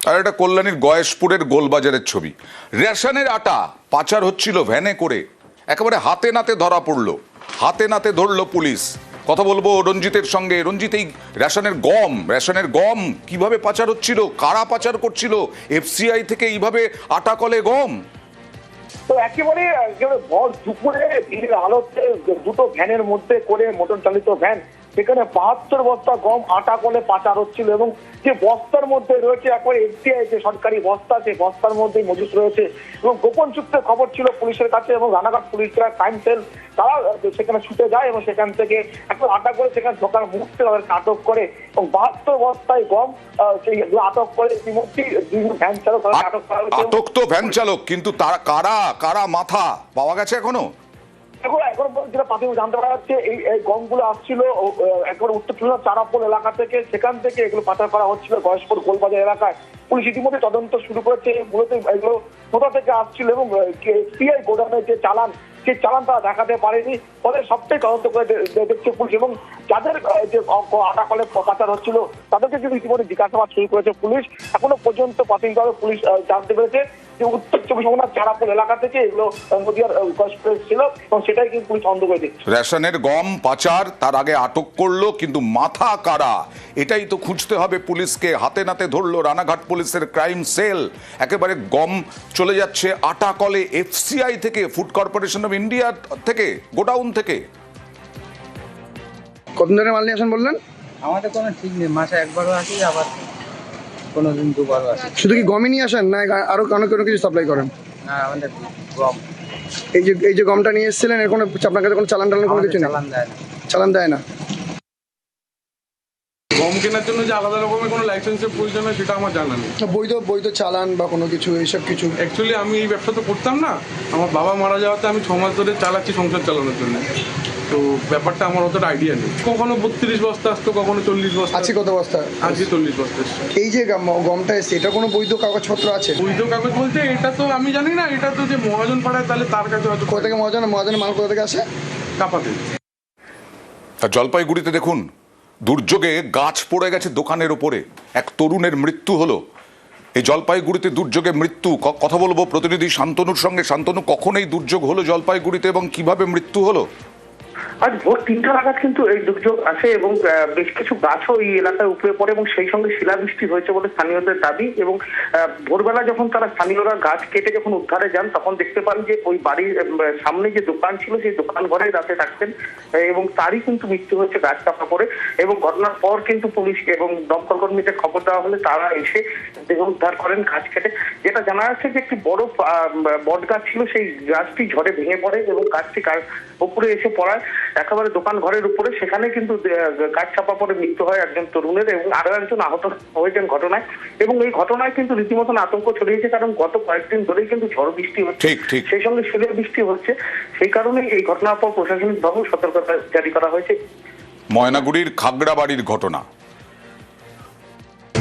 আর এটা কল্যাণীর গয়েশপুরের গোলবাজারের ছবি। রেশনের আটা পাচার হচ্ছিল ভ্যানে করে, একেবারে হাতে নাতে ধরা পড়লো, হাতে নাতে ধরলো পুলিশ। কথা বলবো রঞ্জিতের সঙ্গে। রঞ্জিত, এই রেশনের গম কিভাবে পাচার হচ্ছিল, কারা পাচার করছিল, এফসিআই থেকে এইভাবে আটা কলে গম? তো একেবারে ভর দুপুরে দিনের আলোতে দুটো ভ্যানের মধ্যে করে, মোটর চালিত ভ্যান, সেখানে 72 বস্তা গম আটা কলে পাচার হচ্ছিল। এবং যে বস্তার মধ্যে রয়েছে একবারে এফসিআই যে সরকারি বস্তা, সেই বস্তার মধ্যে মজুত রয়েছে। এবং গোপন সূত্রে খবর ছিল পুলিশের কাছে, এবং রানাঘাট পুলিশরা ক্রাইম সেল তারা সেখানে ছুটে যায় এবং সেখান থেকে একবার আটা করে সেখানে ঢোকার মুহূর্তে তাদেরকে আটক করে। এবং 72 বস্তায় গম আটক করে ইতিমধ্যে ভ্যান চালক আটক করা হয়েছে। আটক তো ভ্যান চালক, কিন্তু তারা কারা মাথা পাওয়া গেছে এখনো? এখন যেটা প্রাথমিক জানতে পারা যাচ্ছে, এই গমগুলো আসছিল একবার উত্তর চুনার চারাপোল এলাকা থেকে, সেখান থেকে এগুলো পাচার করা হচ্ছিল গয়েশপুর গোলবাজার এলাকায়। পুলিশ ইতিমধ্যে তদন্ত শুরু করেছে। মূলত এগুলো কোথা থেকে আসছিল এবং সিআই গোডাউনের যে চালান, সেই চালান তারা দেখাতে পারেনি। ফলে সবটাই তদন্ত করে দেখছে পুলিশ। এবং যাদের যে আটা কলে পাচার হচ্ছিল তাদেরকে কিন্তু ইতিমধ্যে জিজ্ঞাসাবাদ শুরু করেছে পুলিশ। এখনো পর্যন্ত প্রাথমিকভাবে পুলিশ জানতে পেরেছে যে উত্তর চব্বিশ পরগনার চারাপোল এলাকা থেকে এগুলো নদীয়ার গয়েশপুরে ছিল, এবং সেটাই কিন্তু পুলিশ তদন্ত করে দেখছে। রেশনের গম পাচার, তার আগে আটক করলো, কিন্তু মাথা কারা এটাই তো খুঁজতে হবে পুলিশকে। হাতে নাতে ধরলো রানাঘাট পুলিশের ক্রাইম সেল। একেবারে গম চলে যাচ্ছে আটা কলে এফসিআই থেকে, ফুড কর্পোরেশন অফ ইন্ডিয়া থেকে, গোডাউন থেকে। কত ধরনের মাল নিয়ে আসেন বললেন? আমাদের কোনো ঠিক নেই, মাসে একবারও আসি, আবার কোনোদিন দুবারও আসি। শুধু কি গমই নিয়ে আসেন, না আরো কোনো কিছু সাপ্লাই করেন? না, আমাদের গম। এই যে গমটা নিয়ে এসেছিলেন, এর কোনো আপনার কাছে কোনো চালান কোনো কিছু নেই? চালান দেয় না। চালান দেয় না। গম কেনার জন্য যে আলাদা রকমের কোনো লাইসেন্সের প্রয়োজন হয় সেটা আমার জানা নেই। বৈধ চালান বা কোনো কিছু এইসব কিছু? অ্যাকচুয়ালি আমি এই ব্যবসা তো করতাম না। আমার বাবা মারা যাওয়াতে আমি 6 মাস ধরে চালাচ্ছি সংসার চালানোর জন্য। তো ব্যাপারটা আমার অতটা আইডিয়া নেই। কখনো 32 বস্তা আসতো, কখনো 40 বস্তা। আছে কত বস্তা? আজকে 40 বস্তা এসছে। এই যে গমটা এসছে, এটা কোনো বৈধ কাগজপত্র আছে? বৈধ কাগজ বলতে এটা তো আমি জানি না, এটা তো যে মহাজন পাড়ায়, তাহলে তার কাছে হয়তো। কোথা থেকে মহাজনের মাল কোথা থেকে আসে? কাপাতে। আর জলপাইগুড়িতে দেখুন, দুর্যোগে গাছ পড়ে গেছে দোকানের উপরে, এক তরুণের মৃত্যু হলো। এই জলপাইগুড়িতে দুর্যোগে মৃত্যু। কথা বলবো প্রতিনিধি শান্তনুর সঙ্গে। শান্তনু, কখন এই দুর্যোগ হলো জলপাইগুড়িতে এবং কিভাবে মৃত্যু হলো? আজ ভোর 3টা নাগাদ কিন্তু এই দুর্যোগ আসে এবং বেশ কিছু গাছও এই এলাকায় উপড়ে পড়ে এবং সেই সঙ্গে শিলাবৃষ্টি হয়েছে বলে স্থানীয়দের দাবি। এবং ভোরবেলা যখন তারা স্থানীয়রা গাছ কেটে যখন উদ্ধারে যান, তখন দেখতে পান যে ওই বাড়ির সামনে যে দোকান ছিল, সেই দোকান ঘরে রাতে থাকতেন এবং তারই কিন্তু মৃত্যু হয়েছে গাছ চাপা পড়ে। এবং ঘটনার পর কিন্তু পুলিশ এবং দমকল কর্মীদের খবর দেওয়া হলে তারা এসে দেহ উদ্ধার করেন গাছ কেটে। যেটা জানা যাচ্ছে যে একটি বড় বট গাছ ছিল, সেই গাছটি ঝড়ে ভেঙে পড়ে এবং গাছটি উপরে এসে পড়ায় একেবারে দোকান ঘরের উপরে। সেখানে কিন্তু গাছ চাপা পড়ে মৃত্যু হয় একজন তরুণের এবং আরো একজন আহত হয়েছেন ঘটনায়। এবং এই ঘটনায় কিন্তু রীতিমতন আতঙ্ক ছড়িয়েছে, কারণ গত কয়েকদিন ধরেই কিন্তু ঝড় বৃষ্টি হচ্ছে, সেই সঙ্গে শিলা বৃষ্টি হচ্ছে। সেই কারণে এই ঘটনার পর প্রশাসনিকভাবেও সতর্কতা জারি করা হয়েছে। ময়নাগুড়ির খাগড়াবাড়ির ঘটনা।